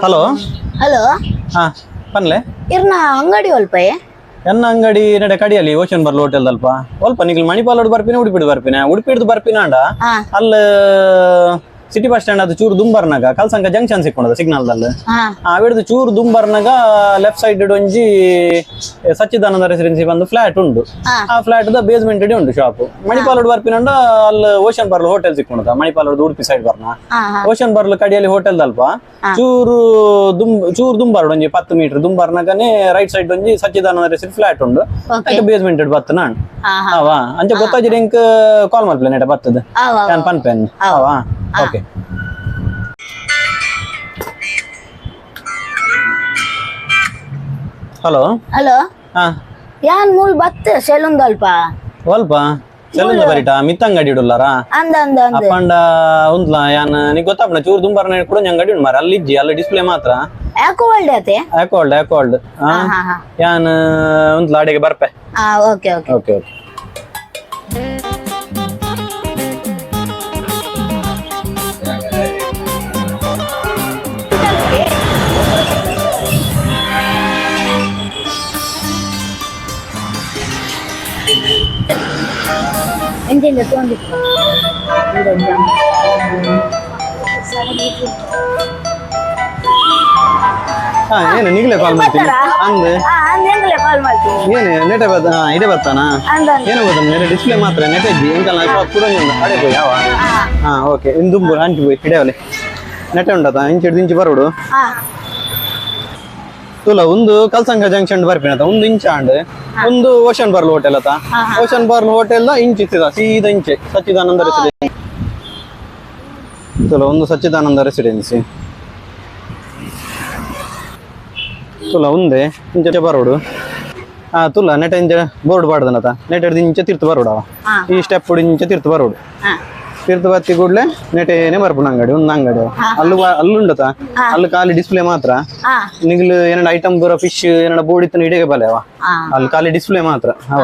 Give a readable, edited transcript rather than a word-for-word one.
hello hello ಹಾ ಪನ್ಲೆ ಇರ್ನ ಅಂಗಡಿ ಒಲ್ಪೆ ಎನ್ನ ಅಂಗಡಿ ನಡೆ ಕಡಿಯಲ್ಲಿ ಓಷನ್ ಬರ್ಲ್ ಹೋಟೆಲ್ ಅಲ್ಪ ಅಲ್ಪ ನಿಖಿಲ್ ಮಣಿಪಾಲೋಡು ಬರ್ಪಿನ ಉಡುಪಿಡು ಬರ್ಪಿನ ಉಡುಪಿಡ್ದು ಬರ್ಪಿನ ಅಂಡ ಹಾ ಅಲ್ಲ ಸಿಟಿ ಬಸ್ ಸ್ಟ್ಯಾಂಡ್ ಅದು ಚೂರು ದುಂಬರ್ನಾಗ ಕಲ್ಸಂಕ ಜಂಕ್ಷನ್ ಸಿಕ್ಕೊಂಡದ ಸಿಗ್ನಲ್ದಲ್ಲಿ ಹಾ ಅವಿಡ್ದು ಚೂರು ದುಂಬರ್ನಾಗ ಲೆಫ್ಟ್ ಸೈಡ್ ಒಂಜಿ ಸಚ್ಚಿದಾನಂದ ರೆಸಿಡೆನ್ಸಿ ಬಂದು ಫ್ಲಾಟ್ ಉಂಡು ಹಾ ಆ ಫ್ಲಾಟ್ ದ ಬೇಸ್ಮೆಂಟ್ ಉಂಡು ಶಾಪ್ ಮಣಿಪಾಲೋಡು ಬರ್ಪಿನಂಡ ಅಲ್ಲಿ ಓಷನ್ ಬರ್ಲ್ ಹೋಟೆಲ್ ಸಿಕ್ಕೊಂಡದ ಮಣಿಪಾಲೋಡು ಉಡುಪಿ ಸೈಡ್ ಬರ್ನ ಹಾ ಹಾ ಓಷನ್ ಬರ್ಲ್ ಕಡಿಯಲ್ಲಿ ಹೋಟೆಲ್ ಅಲ್ಪ ಚೂರು ದುಂಬಾರ್ಡು ಒಂಜಿ 10 ಮೀಟರ್ ದುಂಬಾರ್ನಾಗನೆ ರೈಟ್ ಸೈಡ್ ಒಂಜಿ ಸಚ್ಚಿದಾನಂದ ರೆಸಿಡೆನ್ಸಿ ಫ್ಲಾಟ್ ಉಂಡು ಓಕೆ ಬೇಸ್ಮೆಂಟ್ ಬತ್ತ ನಾನು ಹಾ ಹಾ ಅವಾ ಅಂಚೆ ಗೊತ್ತಾಜಿ ರಿಂಕ್ ಕಾಲ್ ಮಾಡ್ಪ್ಲೆ ನೆಟ ಬತ್ತದ ಅವ ನಾನು ಪನ್ಪೆನ್ ಅವಾ ಓಕೆ ಹಲೋ ಹಲೋ ಹಾ ಯಾನ್ ಮೂಲ್ ಬತ್ತ ಸೆಲುಂದ್ ಅಲ್ಪ ಸ್ವಲ್ಪ ಸೆಲುಂದ ಬರಿಟಾ ಮಿತ್ತಂಗಡಿ ಇಡುಲ್ಲಾರ ಅಂದ ಅಂದ ಅಂದ ಅಪ್ಪಂಡ ಉಂದ್ಲ ಯಾನ್ ನೀ ಗೊತ್ತಾಪಣ ಚೂರು ದುಂಬಾರ್ನ ಕೂಡ ಅಂಗಡಿ ಉಂಡು ಮಾರ ಅಲ್ಲಿ ಇಜ್ಜಿ ಅಲ್ಲಿ ಡಿಸ್ಪ್ಲೇ ಮಾತ್ರ ಯಾಕೋ ಒಳ್ಳೆ ಆತೆ ಹಾಕೋಲ್ಡ್ ಹಾ ಹಾ ಹಾ ಯಾನ್ ಉಂದ್ಲ ಅಡಿಗೆ ಬರ್ಪೆ ಹಾ ಓಕೆ ಓಕೆ ಓಕೆ ಓಕೆ ಎಂತೆಂದ ತೊಂದಿತ್ತು ಹಾ ಏನು ನಿಗ್ಲೆ ಕಾಲ್ ಮಾಡ್ತೀನಿ ಅಂದ್ ಅಂದೆ ಕಾಲ್ ಮಾಡ್ತೀನಿ ಏನು ನೆಟ ಬತ್ತ ಇಡೆ ಬರ್ತಾನಾ ಅಂದ ಅಂದ ಏನು ಗೊತ್ತ ನೆಟ ಡಿಸ್ಪ್ಲೇ ಮಾತ್ರ ನೆಟ ಇದ್ದಿ ಎಂಕಲ್ಲ ಕೂಡ ಅಡೆ ಹೋಯ್ ಯಾವ ಹಾ ಓಕೆ ಇಂದುಂಬು ಹಂಚಿ ಹೋಯ್ ಹಿಡಿಯವಲೆ ನೆಟ ಉಂಟತ ಇಂಚಿ ಬರೋಡು ಹಾ ತುಲ ಒಂದು ಕಲ್ಸಂಕ ಜಂಕ್ಷನ್ ಬರ್ಪಿನತ ಒಂದು ಇಂಚ ಅಂಡ್ ಒಂದು ಓಷನ್ ಬರ್ಲ್ ಹೋಟೆಲ್ ಅತ ಓಷನ್ ಬರ್ಲ್ ಹೋಟೆಲ್ ಇಂಚ್ ಇತ್ತಿದ ಸೀದಾ ಇಂಚೆ ಸಚ್ಚಿದಾನಂದ ರೆಸಿಡೆನ್ಸಿ ತುಲ ಒಂದು ಸಚ್ಚಿದಾನಂದ ರೆಸಿಡೆನ್ಸಿ ತುಲ ಒಂದೇ ಇಂಚೆ ಬರೋಡು ತುಲ ನೆಟ ಇಂಚೆ ಬೋರ್ಡ್ ಬಾಡ್ದನತ ನೆಟ ಹಿಡ್ದು ಇಂಚೆ ತಿರ್ತು ಬರೋಡು ಅವ ಈ ಸ್ಟೆಪ್ ಇಂಚೆ ತಿರ್ತು ಬರೋಡು ತಿರ್ತು ಬತ್ತಿ ಕೂಡ್ಲೆ ನೆಟೇನೆ ಬರ್ಪುಣ ಅಂಗಡಿ ಒಂದು ಅಂಗಡಿ ಅಲ್ಲುಂಡತ ಅಲ್ಲಿ ಖಾಲಿ ಡಿಸ್ಪ್ಲೇ ಮಾತ್ರ ನಿಗ್ಲು ಏನಾರ ಐಟಮ್ ಬರೋ ಫಿಶ್ ಏನಾರ ಬೋರ್ಡ್ ಇತ್ತು ಇಡೆಗೆ ಬಲೆ ಅವ ಅಲ್ಲಿ ಖಾಲಿ ಡಿಸ್ಪ್ಲೇ ಮಾತ್ರ ಅವ